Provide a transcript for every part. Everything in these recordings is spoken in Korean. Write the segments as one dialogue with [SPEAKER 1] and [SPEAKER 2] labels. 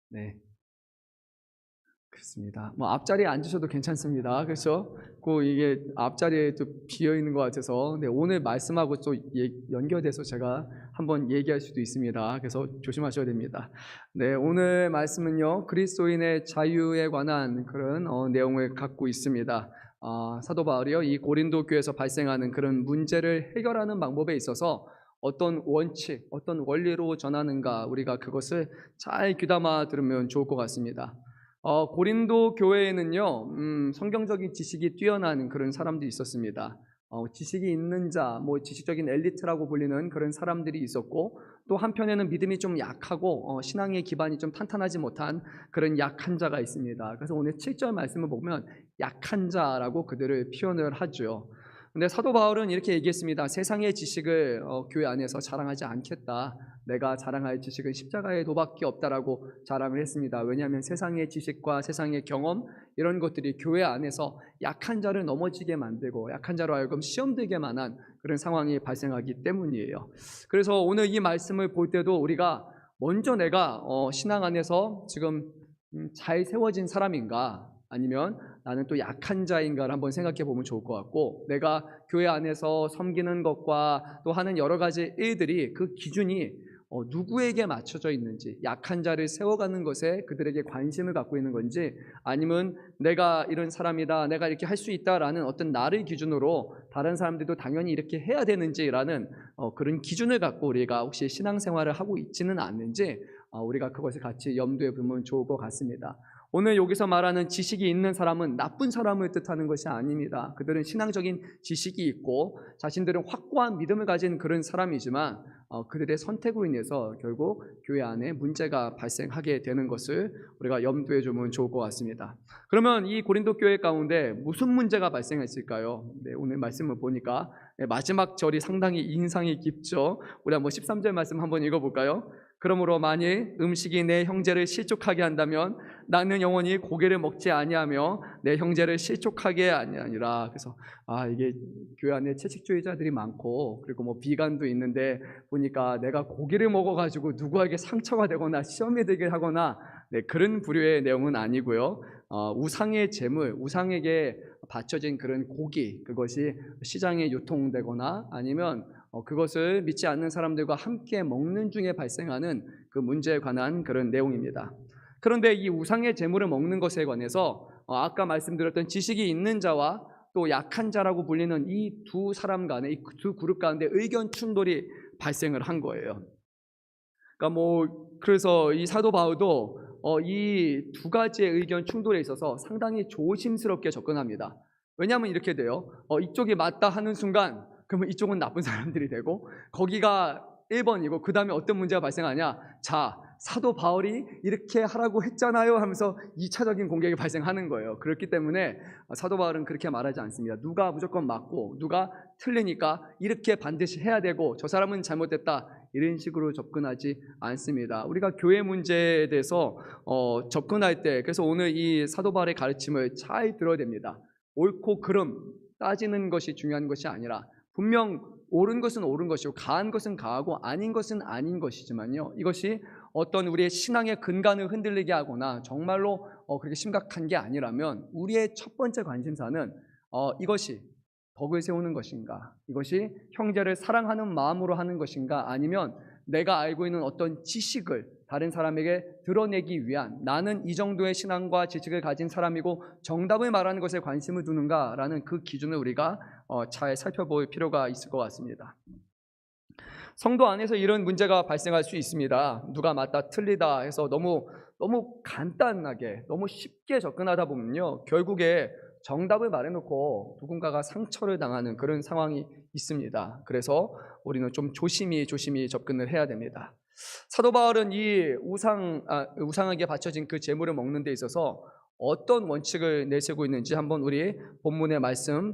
[SPEAKER 1] 네, 그렇습니다. 뭐 앞자리에 앉으셔도 괜찮습니다. 그래서 그 이게 앞자리에 좀 비어 있는 것 같아서 네, 오늘 말씀하고 또 연결돼서 제가 한번 얘기할 수도 있습니다. 그래서 조심하셔야 됩니다. 네, 오늘 말씀은요 그리스도인의 자유에 관한 그런 내용을 갖고 있습니다. 사도 바울이요 이 고린도 교회에서 발생하는 그런 문제를 해결하는 방법에 있어서 어떤 원칙, 어떤 원리로 전하는가 우리가 그것을 잘 귀담아 들으면 좋을 것 같습니다. 고린도 교회에는요, 성경적인 지식이 뛰어난 그런 사람들이 있었습니다. 지식이 있는 자, 뭐 지식적인 엘리트라고 불리는 그런 사람들이 있었고, 또 한편에는 믿음이 좀 약하고 신앙의 기반이 좀 탄탄하지 못한 그런 약한 자가 있습니다. 그래서 오늘 7절 말씀을 보면 약한 자라고 그들을 표현을 하죠. 근데 사도 바울은 이렇게 얘기했습니다. 세상의 지식을 교회 안에서 자랑하지 않겠다. 내가 자랑할 지식은 십자가의 도밖에 없다라고 자랑을 했습니다. 왜냐하면 세상의 지식과 세상의 경험 이런 것들이 교회 안에서 약한 자를 넘어지게 만들고 약한 자로 하여금 시험 들게 만한 그런 상황이 발생하기 때문이에요. 그래서 오늘 이 말씀을 볼 때도 우리가 먼저 내가 신앙 안에서 지금 잘 세워진 사람인가 아니면 나는 또 약한 자인가를 한번 생각해 보면 좋을 것 같고, 내가 교회 안에서 섬기는 것과 또 하는 여러 가지 일들이 그 기준이 누구에게 맞춰져 있는지, 약한 자를 세워가는 것에 그들에게 관심을 갖고 있는 건지, 아니면 내가 이런 사람이다, 내가 이렇게 할 수 있다라는 어떤 나를 기준으로 다른 사람들도 당연히 이렇게 해야 되는지라는 그런 기준을 갖고 우리가 혹시 신앙생활을 하고 있지는 않는지 우리가 그것을 같이 염두에 두면 좋을 것 같습니다. 오늘 여기서 말하는 지식이 있는 사람은 나쁜 사람을 뜻하는 것이 아닙니다. 그들은 신앙적인 지식이 있고 자신들은 확고한 믿음을 가진 그런 사람이지만 그들의 선택으로 인해서 결국 교회 안에 문제가 발생하게 되는 것을 우리가 염두에 두면 좋을 것 같습니다. 그러면 이 고린도 교회 가운데 무슨 문제가 발생했을까요? 네, 오늘 말씀을 보니까 마지막 절이 상당히 인상이 깊죠. 우리 한번 13절 말씀 한번 읽어볼까요? 그러므로 만일 음식이 내 형제를 실족하게 한다면 나는 영원히 고기를 먹지 아니하며 내 형제를 실족하게 아니하니라. 그래서 이게 교회 안에 채식주의자들이 많고 그리고 뭐 비간도 있는데 보니까 내가 고기를 먹어가지고 누구에게 상처가 되거나 시험에 들게 하거나 네, 그런 부류의 내용은 아니고요. 우상의 제물, 우상에게 바쳐진 그런 고기 그것이 시장에 유통되거나 아니면 그것을 믿지 않는 사람들과 함께 먹는 중에 발생하는 그 문제에 관한 그런 내용입니다. 그런데 이 우상의 제물을 먹는 것에 관해서 아까 말씀드렸던 지식이 있는 자와 또 약한 자라고 불리는 이 두 사람 간에 이 두 그룹 가운데 의견 충돌이 발생을 한 거예요. 그러니까 그래서 이 사도 바울도 이 두 가지의 의견 충돌에 있어서 상당히 조심스럽게 접근합니다. 왜냐하면 이렇게 돼요. 이쪽이 맞다 하는 순간 그러면 이쪽은 나쁜 사람들이 되고 거기가 1번이고 그 다음에 어떤 문제가 발생하냐, 자 사도 바울이 이렇게 하라고 했잖아요 하면서 2차적인 공격이 발생하는 거예요. 그렇기 때문에 사도 바울은 그렇게 말하지 않습니다. 누가 무조건 맞고 누가 틀리니까 이렇게 반드시 해야 되고 저 사람은 잘못됐다 이런 식으로 접근하지 않습니다. 우리가 교회 문제에 대해서 접근할 때 그래서 오늘 이 사도 바울의 가르침을 잘 들어야 됩니다. 옳고 그름 따지는 것이 중요한 것이 아니라 분명 옳은 것은 옳은 것이고 가한 것은 가하고 아닌 것은 아닌 것이지만요, 이것이 어떤 우리의 신앙의 근간을 흔들리게 하거나 정말로 그렇게 심각한 게 아니라면 우리의 첫 번째 관심사는 이것이 덕을 세우는 것인가, 이것이 형제를 사랑하는 마음으로 하는 것인가, 아니면 내가 알고 있는 어떤 지식을 다른 사람에게 드러내기 위한, 나는 이 정도의 신앙과 지식을 가진 사람이고 정답을 말하는 것에 관심을 두는가라는 그 기준을 우리가 잘 살펴볼 필요가 있을 것 같습니다. 성도 안에서 이런 문제가 발생할 수 있습니다. 누가 맞다 틀리다 해서 너무 간단하게 너무 쉽게 접근하다 보면요, 결국에 정답을 말해놓고 누군가가 상처를 당하는 그런 상황이 있습니다. 그래서 우리는 좀 조심히 접근을 해야 됩니다. 사도 바울은 이 우상에게 바쳐진 그 제물을 먹는 데 있어서 어떤 원칙을 내세우고 있는지 한번 우리 본문의 말씀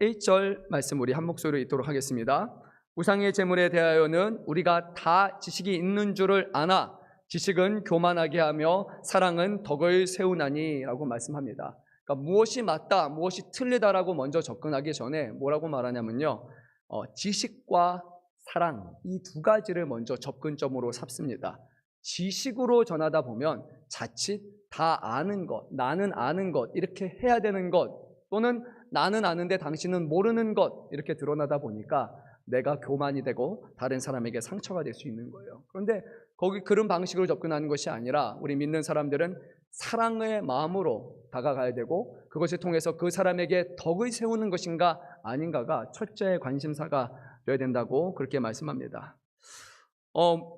[SPEAKER 1] 1절 말씀 우리 한 목소리로 읽도록 하겠습니다. 우상의 제물에 대하여는 우리가 다 지식이 있는 줄을 아나 지식은 교만하게 하며 사랑은 덕을 세우나니 라고 말씀합니다. 그러니까 무엇이 맞다 무엇이 틀리다라고 먼저 접근하기 전에 뭐라고 말하냐면요, 지식과 사랑 이 두 가지를 먼저 접근점으로 삼습니다. 지식으로 전하다 보면 자칫 다 아는 것, 나는 아는 것, 이렇게 해야 되는 것, 또는 나는 아는데 당신은 모르는 것, 이렇게 드러나다 보니까 내가 교만이 되고 다른 사람에게 상처가 될 수 있는 거예요. 그런데 거기 그런 방식으로 접근하는 것이 아니라 우리 믿는 사람들은 사랑의 마음으로 다가가야 되고, 그것을 통해서 그 사람에게 덕을 세우는 것인가 아닌가가 첫째 관심사가 되어야 된다고 그렇게 말씀합니다.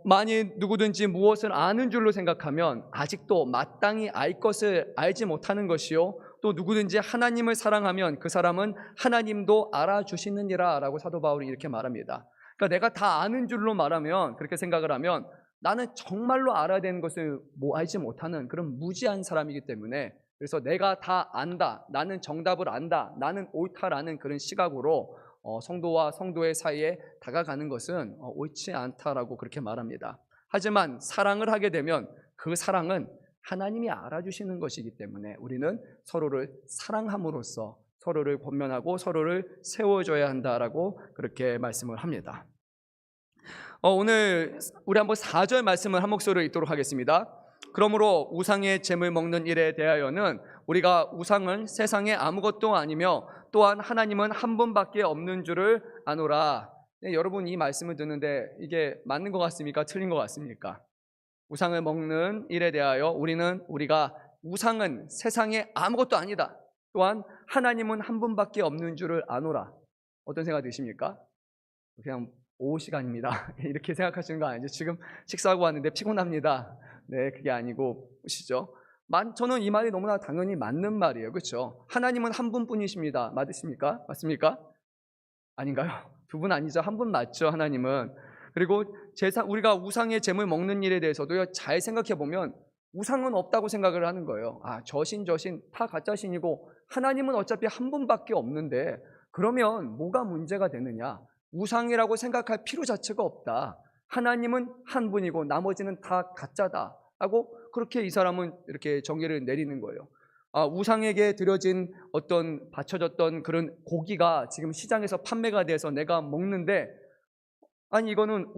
[SPEAKER 1] 만일 누구든지 무엇을 아는 줄로 생각하면 아직도 마땅히 알 것을 알지 못하는 것이요, 또 누구든지 하나님을 사랑하면 그 사람은 하나님도 알아주시느니라 라고 사도 바울이 이렇게 말합니다. 그러니까 내가 다 아는 줄로 말하면, 그렇게 생각을 하면 나는 정말로 알아야 되는 것을 알지 못하는 그런 무지한 사람이기 때문에, 그래서 내가 다 안다, 나는 정답을 안다, 나는 옳다라는 그런 시각으로 성도와 성도의 사이에 다가가는 것은 옳지 않다라고 그렇게 말합니다. 하지만 사랑을 하게 되면 그 사랑은 하나님이 알아주시는 것이기 때문에 우리는 서로를 사랑함으로써 서로를 권면하고 서로를 세워줘야 한다라고 그렇게 말씀을 합니다. 오늘 우리 한번 4절 말씀을 한 목소리로 읽도록 하겠습니다. 그러므로 우상의 잼을 먹는 일에 대하여는 우리가 우상은 세상에 아무것도 아니며 또한 하나님은 한 분밖에 없는 줄을 아노라. 네, 여러분 이 말씀을 듣는데 이게 맞는 것 같습니까? 틀린 것 같습니까? 우상을 먹는 일에 대하여 우리가 우상은 세상에 아무것도 아니다, 또한 하나님은 한 분밖에 없는 줄을 아노라. 어떤 생각 드십니까? 그냥 오후 시간입니다 이렇게 생각하시는 거 아니죠? 지금 식사하고 왔는데 피곤합니다. 네, 그게 아니고 보시죠. 저는 이 말이 너무나 당연히 맞는 말이에요. 그렇죠? 하나님은 한 분뿐이십니다. 맞으십니까? 맞습니까? 아닌가요? 두 분 아니죠? 한 분 맞죠? 하나님은. 그리고 우리가 우상의 잼을 먹는 일에 대해서도요, 잘 생각해 보면 우상은 없다고 생각을 하는 거예요. 저 신 다 가짜 신이고 하나님은 어차피 한 분밖에 없는데 그러면 뭐가 문제가 되느냐? 우상이라고 생각할 필요 자체가 없다. 하나님은 한 분이고 나머지는 다 가짜다 하고 그렇게 이 사람은 이렇게 정의를 내리는 거예요. 우상에게 드려진 바쳐졌던 그런 고기가 지금 시장에서 판매가 돼서 내가 먹는데, 이거는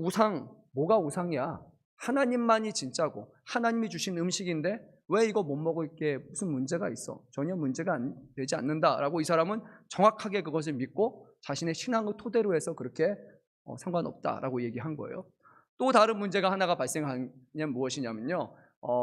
[SPEAKER 1] 뭐가 우상이야? 하나님만이 진짜고 하나님이 주신 음식인데 왜 이거 못 먹을 게 무슨 문제가 있어? 전혀 문제가 되지 않는다라고 이 사람은 정확하게 그것을 믿고 자신의 신앙을 토대로 해서 그렇게 상관없다라고 얘기한 거예요. 또 다른 문제가 하나가 발생하면 무엇이냐면요,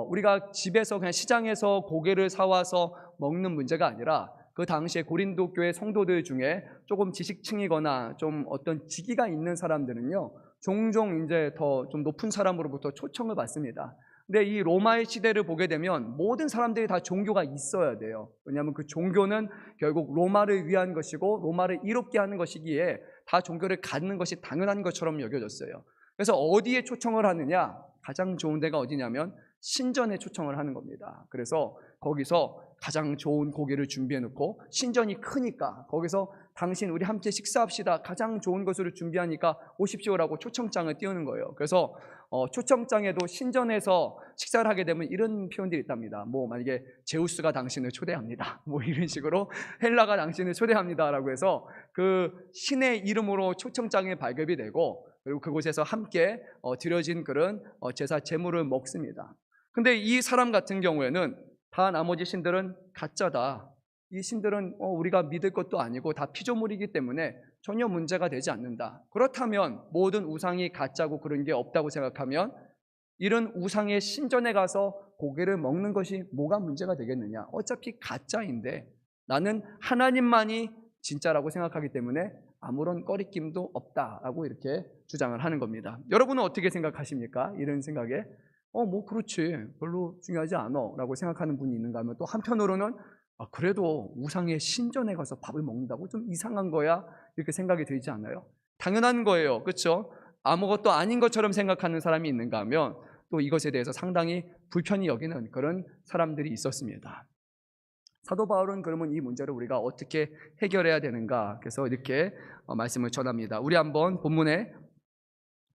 [SPEAKER 1] 우리가 집에서 그냥 시장에서 고기를 사와서 먹는 문제가 아니라 그 당시에 고린도 교회 성도들 중에 조금 지식층이거나 좀 어떤 직위가 있는 사람들은요, 종종 이제 더 좀 높은 사람으로부터 초청을 받습니다. 근데 이 로마의 시대를 보게 되면 모든 사람들이 다 종교가 있어야 돼요. 왜냐하면 그 종교는 결국 로마를 위한 것이고 로마를 이롭게 하는 것이기에 다 종교를 갖는 것이 당연한 것처럼 여겨졌어요. 그래서 어디에 초청을 하느냐? 가장 좋은 데가 어디냐면 신전에 초청을 하는 겁니다. 그래서 거기서 가장 좋은 고기를 준비해 놓고, 신전이 크니까 거기서 당신 우리 함께 식사합시다, 가장 좋은 것으로 준비하니까 오십시오라고 초청장을 띄우는 거예요. 그래서 초청장에도 신전에서 식사를 하게 되면 이런 표현들이 있답니다. 만약에 제우스가 당신을 초대합니다, 이런 식으로 헬라가 당신을 초대합니다라고 해서 그 신의 이름으로 초청장이 발급이 되고, 그리고 그곳에서 함께 드려진 그런 제사 제물을 먹습니다. 근데 이 사람 같은 경우에는 다 나머지 신들은 가짜다, 이 신들은 우리가 믿을 것도 아니고 다 피조물이기 때문에 전혀 문제가 되지 않는다. 그렇다면 모든 우상이 가짜고 그런 게 없다고 생각하면 이런 우상의 신전에 가서 고기를 먹는 것이 뭐가 문제가 되겠느냐? 어차피 가짜인데 나는 하나님만이 진짜라고 생각하기 때문에 아무런 꺼리낌도 없다라고 이렇게 주장을 하는 겁니다. 여러분은 어떻게 생각하십니까? 이런 생각에 그렇지, 별로 중요하지 않아 라고 생각하는 분이 있는가 하면, 또 한편으로는 그래도 우상의 신전에 가서 밥을 먹는다고 좀 이상한 거야, 이렇게 생각이 들지 않아요? 당연한 거예요. 그렇죠? 아무것도 아닌 것처럼 생각하는 사람이 있는가 하면 또 이것에 대해서 상당히 불편히 여기는 그런 사람들이 있었습니다. 사도 바울은 그러면 이 문제를 우리가 어떻게 해결해야 되는가, 그래서 이렇게 말씀을 전합니다. 우리 한번 본문의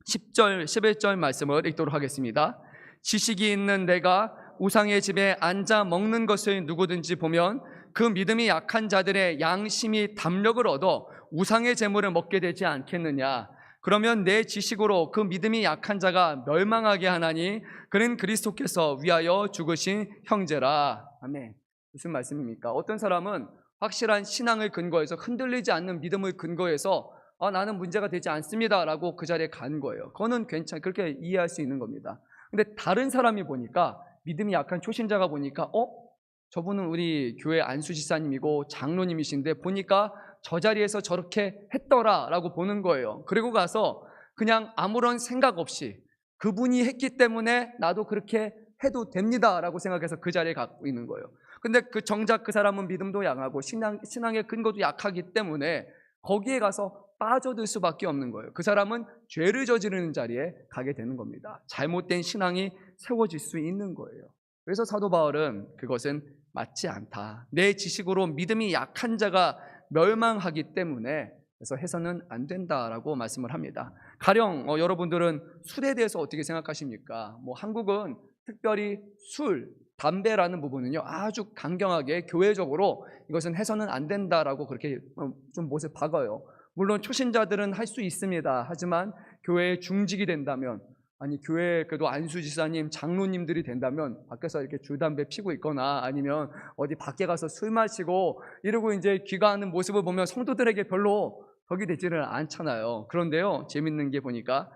[SPEAKER 1] 10절, 11절 말씀을 읽도록 하겠습니다. 지식이 있는 내가 우상의 집에 앉아 먹는 것을 누구든지 보면 그 믿음이 약한 자들의 양심이 담력을 얻어 우상의 재물을 먹게 되지 않겠느냐. 그러면 내 지식으로 그 믿음이 약한 자가 멸망하게 하나니 그는 그리스도께서 위하여 죽으신 형제라. 아멘. 무슨 말씀입니까? 어떤 사람은 확실한 신앙을 근거해서 흔들리지 않는 믿음을 근거해서 나는 문제가 되지 않습니다 라고 그 자리에 간 거예요. 그거는 그렇게 이해할 수 있는 겁니다. 근데 다른 사람이 보니까, 믿음이 약한 초신자가 보니까 저분은 우리 교회 안수지사님이고 장로님이신데 보니까 저 자리에서 저렇게 했더라 라고 보는 거예요. 그리고 가서 그냥 아무런 생각 없이 그분이 했기 때문에 나도 그렇게 해도 됩니다 라고 생각해서 그 자리에 갖고 있는 거예요. 근데 정작 그 사람은 믿음도 약하고 신앙의 근거도 약하기 때문에 거기에 가서 빠져들 수밖에 없는 거예요. 그 사람은 죄를 저지르는 자리에 가게 되는 겁니다. 잘못된 신앙이 세워질 수 있는 거예요. 그래서 사도 바울은 그것은 맞지 않다. 내 지식으로 믿음이 약한 자가 멸망하기 때문에 그래서 해서는 안 된다라고 말씀을 합니다. 가령 여러분들은 술에 대해서 어떻게 생각하십니까? 한국은 특별히 술, 담배라는 부분은요 아주 강경하게 교회적으로 이것은 해서는 안 된다라고 그렇게 좀 못을 박아요. 물론 초신자들은 할 수 있습니다. 하지만 교회에 중직이 된다면, 아니 교회 그래도 안수지사님, 장로님들이 된다면 밖에서 이렇게 줄담배 피고 있거나 아니면 어디 밖에 가서 술 마시고 이러고 이제 귀가하는 모습을 보면 성도들에게 별로 덕이 되지를 않잖아요. 그런데요, 재밌는 게 보니까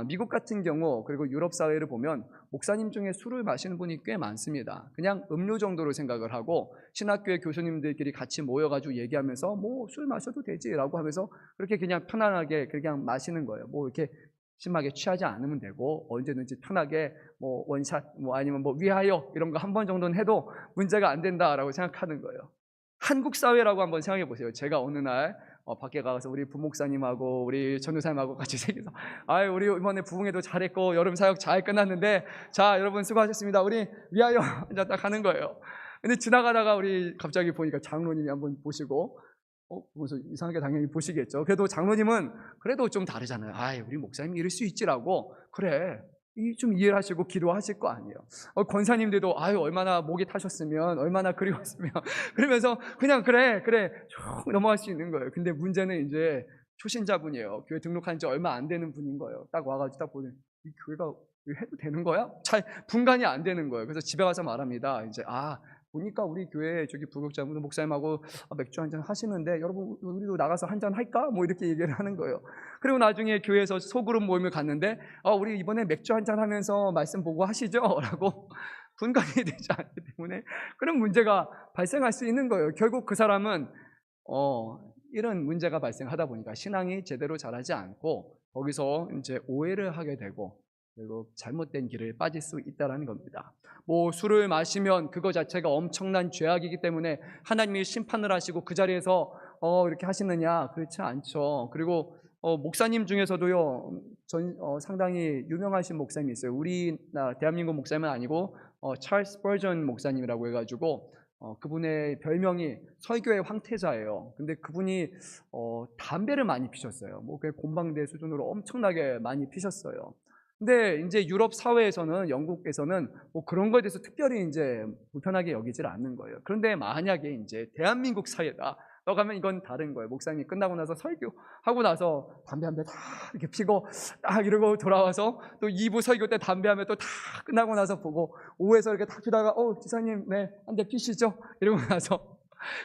[SPEAKER 1] 미국 같은 경우 그리고 유럽 사회를 보면 목사님 중에 술을 마시는 분이 꽤 많습니다. 그냥 음료 정도로 생각을 하고 신학교의 교수님들끼리 같이 모여가지고 얘기하면서 술 마셔도 되지라고 하면서 그렇게 그냥 편안하게 그냥 마시는 거예요. 이렇게 심하게 취하지 않으면 되고 언제든지 편하게 원샷 아니면 위하여 이런 거 한 번 정도는 해도 문제가 안 된다라고 생각하는 거예요. 한국 사회라고 한번 생각해 보세요. 제가 어느 날 밖에 가서 우리 부목사님하고 우리 전도사님하고 같이 생겨서 우리 이번에 부흥회도 잘했고 여름 사역 잘 끝났는데 자 여러분 수고하셨습니다. 우리 위하여 이제 딱 하는 거예요. 근데 지나가다가 우리 갑자기 보니까 장로님이 한번 보시고 보면서 이상하게 당연히 보시겠죠. 그래도 장로님은 그래도 좀 다르잖아요. 우리 목사님 이럴 수 있지라고 그래 좀 이해를 하시고 기도하실 거 아니에요. 권사님들도 얼마나 목이 타셨으면 얼마나 그리웠으면 그러면서 그냥 그래 쭉 넘어갈 수 있는 거예요. 근데 문제는 이제 초신자분이에요. 교회 등록한 지 얼마 안 되는 분인 거예요. 딱 와가지고 딱 보니 이 교회가 해도 되는 거야? 잘 분간이 안 되는 거예요. 그래서 집에 가서 말합니다. 이제 보니까 우리 교회 저기 부교육자분 목사님하고 맥주 한잔 하시는데 여러분 우리도 나가서 한잔 할까? 이렇게 얘기를 하는 거예요. 그리고 나중에 교회에서 소그룹 모임을 갔는데 우리 이번에 맥주 한잔 하면서 말씀 보고 하시죠? 라고 분간이 되지 않기 때문에 그런 문제가 발생할 수 있는 거예요. 결국 그 사람은 이런 문제가 발생하다 보니까 신앙이 제대로 자라지 않고 거기서 이제 오해를 하게 되고 그리고 잘못된 길을 빠질 수 있다는 겁니다. 술을 마시면 그거 자체가 엄청난 죄악이기 때문에 하나님이 심판을 하시고 그 자리에서 이렇게 하시느냐? 그렇지 않죠. 그리고 목사님 중에서도요 상당히 유명하신 목사님이 있어요. 우리나라 대한민국 목사님은 아니고 찰스 스퍼전 목사님이라고 해가지고 그분의 별명이 설교의 황태자예요. 근데 그분이 담배를 많이 피셨어요. 곰방대 수준으로 엄청나게 많이 피셨어요. 근데 이제 유럽 사회에서는 영국에서는 그런 거에 대해서 특별히 이제 불편하게 여기질 않는 거예요. 그런데 만약에 이제 대한민국 사회다. 가면 이건 다른 거예요. 목사님이 끝나고 나서 설교하고 나서 담배 한 대 다 이렇게 피고 딱 이러고 돌아와서 또 2부 설교 때 담배 한 대 또 다 끝나고 나서 보고 오후에서 이렇게 딱 피다가 지사님 네 한 대 피시죠? 이러고 나서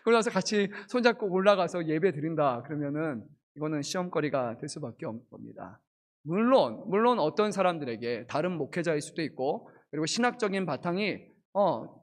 [SPEAKER 1] 그러고 나서 같이 손잡고 올라가서 예배 드린다. 그러면은 이거는 시험거리가 될 수밖에 없는 겁니다. 물론 어떤 사람들에게 다른 목회자일 수도 있고 그리고 신학적인 바탕이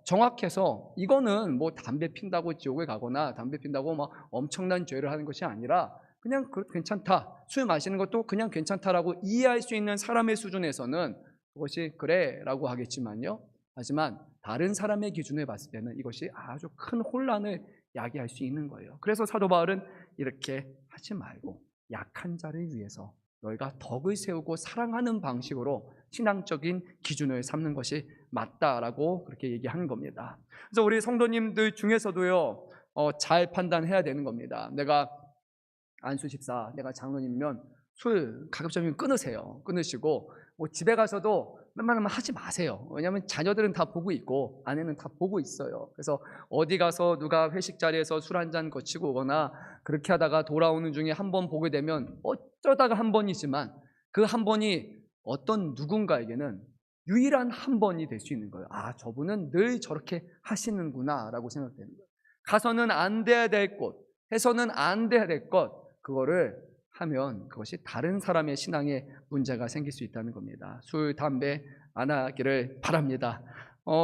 [SPEAKER 1] 정확해서 이거는 담배 핀다고 지옥에 가거나 담배 핀다고 엄청난 죄를 하는 것이 아니라 그냥 괜찮다, 술 마시는 것도 그냥 괜찮다라고 이해할 수 있는 사람의 수준에서는 그것이 그래라고 하겠지만요. 하지만 다른 사람의 기준에 봤을 때는 이것이 아주 큰 혼란을 야기할 수 있는 거예요. 그래서 사도 바울은 이렇게 하지 말고 약한 자를 위해서 너희가 덕을 세우고 사랑하는 방식으로 신앙적인 기준을 삼는 것이 맞다라고 그렇게 얘기하는 겁니다. 그래서 우리 성도님들 중에서도요 잘 판단해야 되는 겁니다. 내가 안수집사, 내가 장로님이면 술 가급적이면 끊으세요. 끊으시고 집에 가서도 웬만하면 하지 마세요. 왜냐하면 자녀들은 다 보고 있고 아내는 다 보고 있어요. 그래서 어디 가서 누가 회식 자리에서 술 한잔 거치고 오거나 그렇게 하다가 돌아오는 중에 한 번 보게 되면 어쩌다가 한 번이지만 그 한 번이 어떤 누군가에게는 유일한 한 번이 될 수 있는 거예요. 아, 저분은 늘 저렇게 하시는구나 라고 생각되는 거예요. 가서는 안 돼야 될 곳, 해서는 안 돼야 될 것, 그거를 하면 그것이 다른 사람의 신앙에 문제가 생길 수 있다는 겁니다. 술, 담배 안 하기를 바랍니다.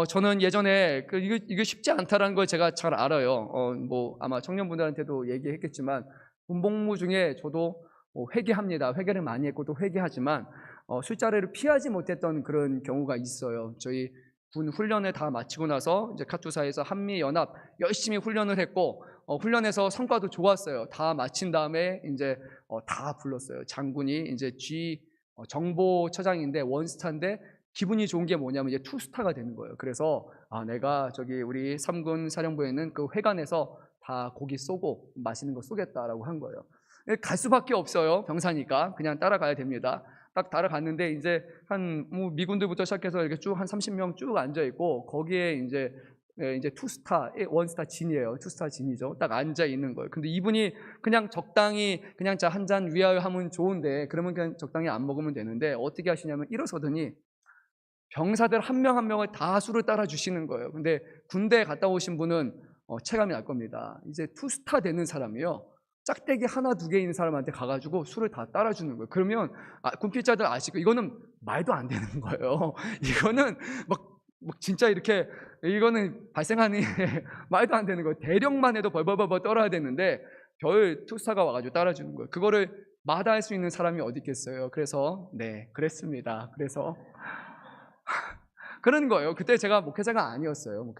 [SPEAKER 1] 저는 예전에 이거 쉽지 않다라는 걸 제가 잘 알아요. 뭐 아마 청년분들한테도 얘기했겠지만 군복무 중에 저도 회개합니다. 회개를 많이 했고 또 회개하지만 술자리를 피하지 못했던 그런 경우가 있어요. 저희 군 훈련을 다 마치고 나서 이제 카투사에서 한미연합 열심히 훈련을 했고 훈련에서 성과도 좋았어요. 다 마친 다음에 이제 다 불렀어요. 장군이 이제 정보처장인데 원스타인데 기분이 좋은 게 뭐냐면 이제 투스타가 되는 거예요. 그래서 내가 저기 우리 3군 사령부에 있는 그 회관에서 다 고기 쏘고 맛있는 거 쏘겠다라고 한 거예요. 갈 수밖에 없어요. 병사니까 그냥 따라가야 됩니다. 딱 따라갔는데 이제 미군들부터 시작해서 이렇게 쭉 한 30명 쭉 앉아 있고 거기에 이제 투스타, 원스타 진이에요. 투스타 진이죠. 딱 앉아 있는 거예요. 근데 이분이 그냥 적당히 그냥 자 한 잔 위하여 하면 좋은데 그러면 그냥 적당히 안 먹으면 되는데 어떻게 하시냐면 일어서더니 병사들 한 명 한 명을 다 술을 따라 주시는 거예요. 근데 군대 갔다 오신 분은 체감이 날 겁니다. 이제 투스타 되는 사람이요. 짝대기 하나 두 개 있는 사람한테 가가지고 술을 다 따라주는 거예요. 그러면 군필자들 아시고 이거는 말도 안 되는 거예요. 이거는 막 진짜 이렇게 이거는 발생하는 말도 안 되는 거예요. 대령만 해도 벌벌벌 떨어야 되는데 별 투스타가 와가지고 따라주는 거예요. 그거를 마다할 수 있는 사람이 어디 있겠어요. 그래서 네, 그랬습니다. 그래서 그런 거예요. 그때 제가 목회자가 아니었어요.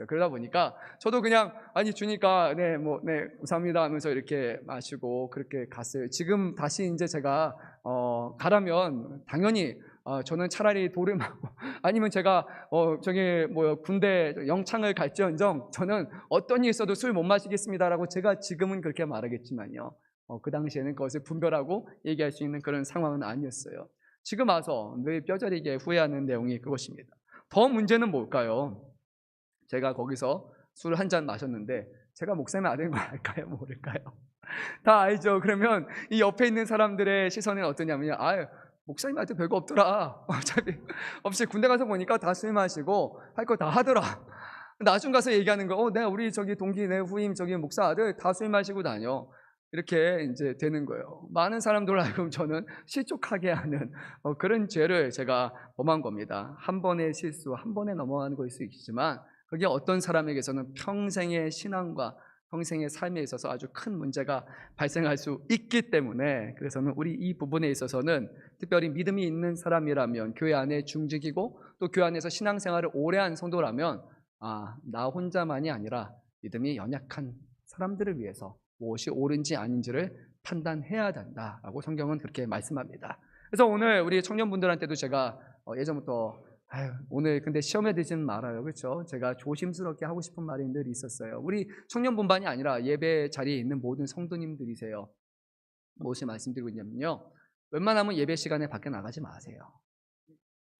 [SPEAKER 1] 그러다 보니까 저도 그냥 주니까 네 감사합니다 하면서 이렇게 마시고 그렇게 갔어요. 지금 다시 이제 제가 가라면 당연히 저는 차라리 도름하고 아니면 제가 군대 영창을 갈지언정 저는 어떤 일이 있어도 술 못 마시겠습니다라고 제가 지금은 그렇게 말하겠지만요. 그 당시에는 그것을 분별하고 얘기할 수 있는 그런 상황은 아니었어요. 지금 와서 늘 뼈저리게 후회하는 내용이 그것입니다. 더 문제는 뭘까요? 제가 거기서 술 한 잔 마셨는데 제가 목사님의 아들인 걸 알까요? 모를까요? 다 알죠. 그러면 이 옆에 있는 사람들의 시선은 어떠냐면요. 목사님 아들 별거 없더라. 어차피 없이 군대 가서 보니까 다 술 마시고 할 거 다 하더라. 나중 가서 얘기하는 거, 내가 우리 저기 동기 내 후임 저기 목사 아들 다 술 마시고 다녀. 이렇게 이제 되는 거예요. 많은 사람들 알고 저는 실족하게 하는 그런 죄를 제가 범한 겁니다. 한 번의 실수, 한 번에 넘어가는 것일 수 있지만 그게 어떤 사람에게서는 평생의 신앙과 평생의 삶에 있어서 아주 큰 문제가 발생할 수 있기 때문에 그래서는 우리 이 부분에 있어서는 특별히 믿음이 있는 사람이라면 교회 안에 중직이고 또 교회 안에서 신앙생활을 오래 한 성도라면 나 혼자만이 아니라 믿음이 연약한 사람들을 위해서 무엇이 옳은지 아닌지를 판단해야 된다라고 성경은 그렇게 말씀합니다. 그래서 오늘 우리 청년분들한테도 제가 예전부터 오늘 근데 시험에 들지는 말아요. 그렇죠? 제가 조심스럽게 하고 싶은 말이 늘 있었어요. 우리 청년분만이 아니라 예배 자리에 있는 모든 성도님들이세요. 무엇을 말씀드리고 있냐면요. 웬만하면 예배 시간에 밖에 나가지 마세요.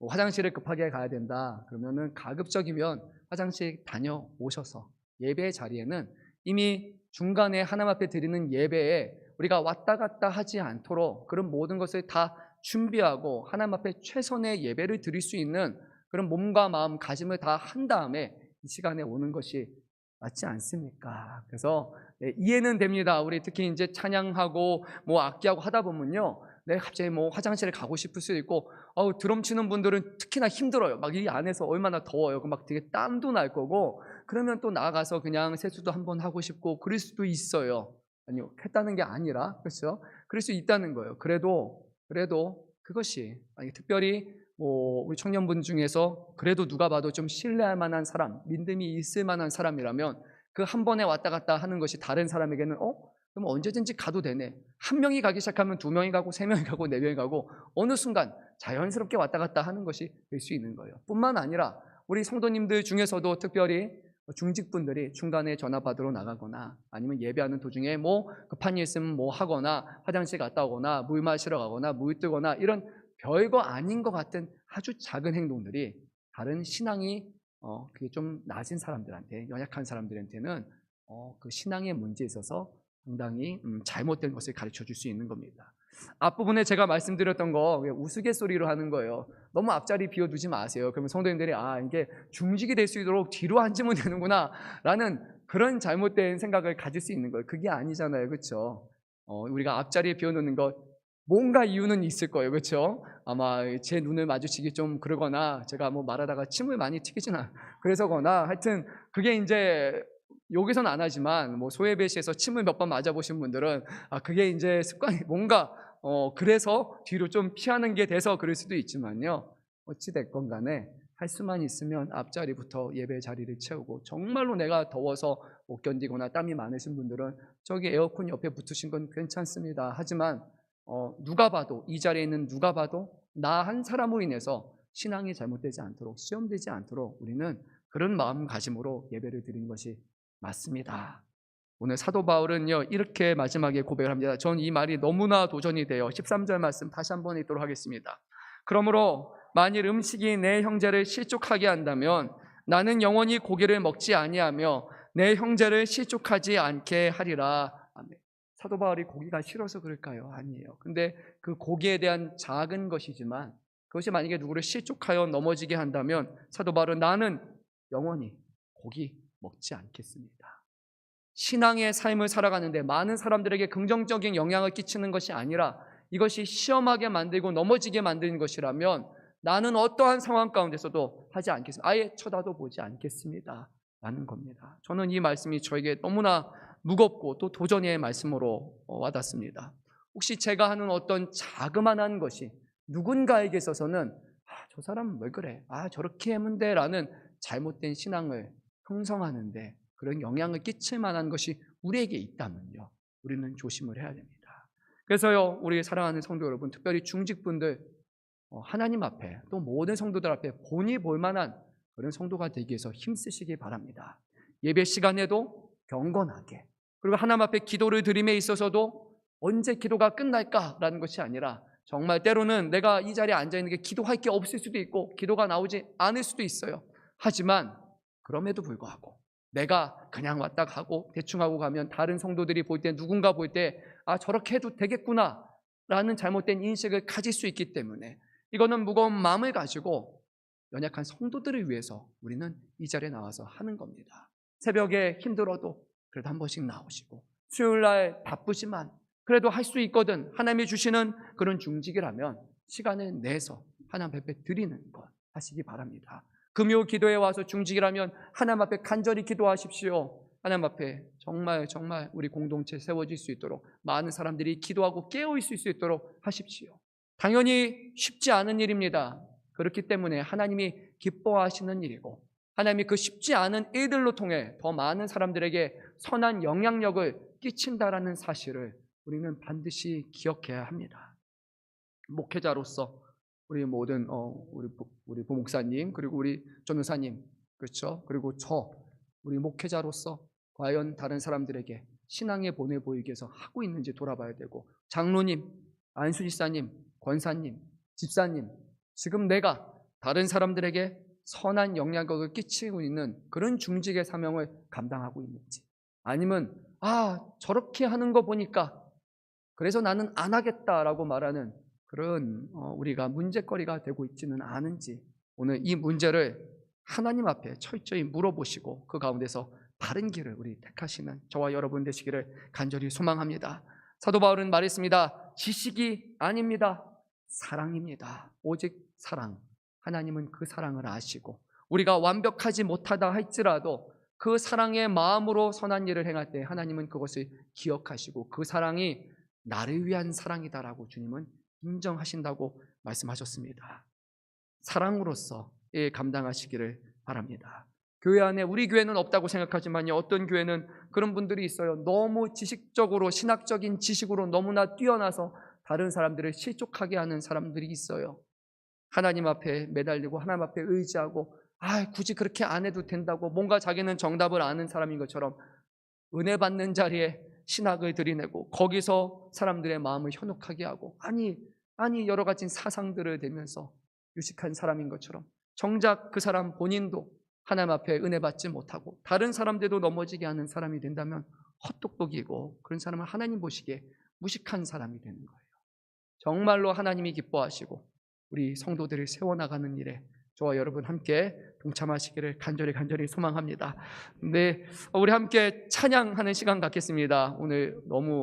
[SPEAKER 1] 화장실을 급하게 가야 된다. 그러면은 가급적이면 화장실 다녀오셔서 예배 자리에는 이미 중간에 하나님 앞에 드리는 예배에 우리가 왔다 갔다 하지 않도록 그런 모든 것을 다 준비하고 하나님 앞에 최선의 예배를 드릴 수 있는 그런 몸과 마음 가짐을 다 한 다음에 이 시간에 오는 것이 맞지 않습니까? 그래서 이해는 됩니다. 우리 특히 이제 찬양하고 악기하고 하다 보면요, 갑자기 화장실에 가고 싶을 수도 있고, 드럼 치는 분들은 특히나 힘들어요. 막 이 안에서 얼마나 더워요. 막 되게 땀도 날 거고, 그러면 또 나가서 그냥 세수도 한번 하고 싶고 그럴 수도 있어요. 아니요, 했다는 게 아니라, 그렇죠? 그럴 수 있다는 거예요. 그래도 그것이 특별히 우리 청년분 중에서 그래도 누가 봐도 좀 신뢰할 만한 사람, 믿음이 있을 만한 사람이라면 그 한 번에 왔다 갔다 하는 것이 다른 사람에게는 그럼 언제든지 가도 되네. 한 명이 가기 시작하면 두 명이 가고 세 명이 가고 네 명이 가고 어느 순간 자연스럽게 왔다 갔다 하는 것이 될 수 있는 거예요. 뿐만 아니라 우리 성도님들 중에서도 특별히 중직분들이 중간에 전화 받으러 나가거나 아니면 예배하는 도중에 급한 일 있으면 하거나 화장실 갔다 오거나 물 마시러 가거나 물 뜨거나 이런 별거 아닌 것 같은 아주 작은 행동들이 다른 신앙이 그게 좀 낮은 사람들한테, 연약한 사람들한테는 그 신앙의 문제에 있어서 상당히 잘못된 것을 가르쳐 줄 수 있는 겁니다. 앞부분에 제가 말씀드렸던 거 우스갯소리로 하는 거예요. 너무 앞자리 비워두지 마세요. 그러면 성도님들이 이게 중직이 될 수 있도록 뒤로 앉으면 되는구나 라는 그런 잘못된 생각을 가질 수 있는 거예요. 그게 아니잖아요. 그렇죠? 우리가 앞자리에 비워놓는 것 뭔가 이유는 있을 거예요. 그렇죠? 아마 제 눈을 마주치기 좀 그러거나 제가 뭐 말하다가 침을 많이 튀기지나 그래서거나 하여튼 그게 이제 여기서는 안 하지만 뭐 소예배시에서 침을 몇 번 맞아보신 분들은 그게 이제 습관이 뭔가 그래서 뒤로 좀 피하는 게 돼서 그럴 수도 있지만요. 어찌됐건 간에 할 수만 있으면 앞자리부터 예배 자리를 채우고, 정말로 내가 더워서 못 견디거나 땀이 많으신 분들은 저기 에어컨 옆에 붙으신 건 괜찮습니다. 하지만 누가 봐도, 이 자리에 있는 누가 봐도 나 한 사람으로 인해서 신앙이 잘못되지 않도록, 시험되지 않도록 우리는 그런 마음가짐으로 예배를 드리는 것이 맞습니다. 오늘 사도 바울은요 이렇게 마지막에 고백을 합니다. 전 이 말이 너무나 도전이 돼요. 13절 말씀 다시 한번 읽도록 하겠습니다. 그러므로 만일 음식이 내 형제를 실족하게 한다면 나는 영원히 고기를 먹지 아니하며 내 형제를 실족하지 않게 하리라. 아멘. 사도 바울이 고기가 싫어서 그럴까요? 아니에요. 근데 그 고기에 대한 작은 것이지만 그것이 만약에 누구를 실족하여 넘어지게 한다면 사도 바울은 나는 영원히 고기 먹지 않겠습니다. 신앙의 삶을 살아가는데 많은 사람들에게 긍정적인 영향을 끼치는 것이 아니라 이것이 시험하게 만들고 넘어지게 만드는 것이라면 나는 어떠한 상황 가운데서도 하지 않겠습니다. 아예 쳐다도 보지 않겠습니다 라는 겁니다. 저는 이 말씀이 저에게 너무나 무겁고 또 도전의 말씀으로 와닿습니다. 혹시 제가 하는 어떤 자그마한 것이 누군가에게 있어서는 저 사람은 왜 그래? 저렇게 하면 돼 라는 잘못된 신앙을 형성하는데 그런 영향을 끼칠 만한 것이 우리에게 있다면요, 우리는 조심을 해야 됩니다. 그래서요, 우리 사랑하는 성도 여러분, 특별히 중직분들 하나님 앞에 또 모든 성도들 앞에 본이 볼 만한 그런 성도가 되기 위해서 힘쓰시기 바랍니다. 예배 시간에도 경건하게, 그리고 하나님 앞에 기도를 드림에 있어서도 언제 기도가 끝날까라는 것이 아니라 정말 때로는 내가 이 자리에 앉아있는 게 기도할 게 없을 수도 있고 기도가 나오지 않을 수도 있어요. 하지만 그럼에도 불구하고 내가 그냥 왔다 가고 대충 하고 가면 다른 성도들이 볼 때, 누군가 볼 때 저렇게 해도 되겠구나 라는 잘못된 인식을 가질 수 있기 때문에 이거는 무거운 마음을 가지고 연약한 성도들을 위해서 우리는 이 자리에 나와서 하는 겁니다. 새벽에 힘들어도 그래도 한 번씩 나오시고, 수요일날 바쁘지만 그래도 할 수 있거든, 하나님이 주시는 그런 중직이라면 시간을 내서 하나님 앞에 드리는 것 하시기 바랍니다. 금요 기도에 와서 중직이라면 하나님 앞에 간절히 기도하십시오. 하나님 앞에 정말 우리 공동체 세워질 수 있도록, 많은 사람들이 기도하고 깨어있을 수 있도록 하십시오. 당연히 쉽지 않은 일입니다. 그렇기 때문에 하나님이 기뻐하시는 일이고, 하나님이 그 쉽지 않은 일들로 통해 더 많은 사람들에게 선한 영향력을 끼친다라는 사실을 우리는 반드시 기억해야 합니다. 목회자로서 우리 모든 우리 부목사님, 그리고 우리 전도사님, 그렇죠? 그리고 우리 목회자로서 과연 다른 사람들에게 신앙의 본을 보이기 위해서 하고 있는지 돌아봐야 되고, 장로님, 안수지사님, 권사님, 집사님, 지금 내가 다른 사람들에게 선한 영향력을 끼치고 있는 그런 중직의 사명을 감당하고 있는지, 아니면 저렇게 하는 거 보니까 그래서 나는 안 하겠다라고 말하는 그런 우리가 문제거리가 되고 있지는 않은지, 오늘 이 문제를 하나님 앞에 철저히 물어보시고 그 가운데서 바른 길을 우리 택하시는 저와 여러분 되시기를 간절히 소망합니다. 사도 바울은 말했습니다. 지식이 아닙니다. 사랑입니다. 오직 사랑. 하나님은 그 사랑을 아시고 우리가 완벽하지 못하다 할지라도 그 사랑의 마음으로 선한 일을 행할 때 하나님은 그것을 기억하시고 그 사랑이 나를 위한 사랑이다라고 주님은 인정하신다고 말씀하셨습니다. 사랑으로서 감당하시기를 바랍니다. 교회 안에, 우리 교회는 없다고 생각하지만요, 어떤 교회는 그런 분들이 있어요. 너무 지식적으로, 신학적인 지식으로 너무나 뛰어나서 다른 사람들을 실족하게 하는 사람들이 있어요. 하나님 앞에 매달리고 하나님 앞에 의지하고 굳이 그렇게 안 해도 된다고 뭔가 자기는 정답을 아는 사람인 것처럼 은혜 받는 자리에 신학을 들이내고 거기서 사람들의 마음을 현혹하게 하고 아니 여러 가지 사상들을 대면서 유식한 사람인 것처럼 정작 그 사람 본인도 하나님 앞에 은혜 받지 못하고 다른 사람들도 넘어지게 하는 사람이 된다면 헛똑똑이고 그런 사람은 하나님 보시기에 무식한 사람이 되는 거예요. 정말로 하나님이 기뻐하시고 우리 성도들을 세워나가는 일에 저와 여러분 함께 동참하시기를 간절히 소망합니다. 네, 우리 함께 찬양하는 시간 갖겠습니다. 오늘 너무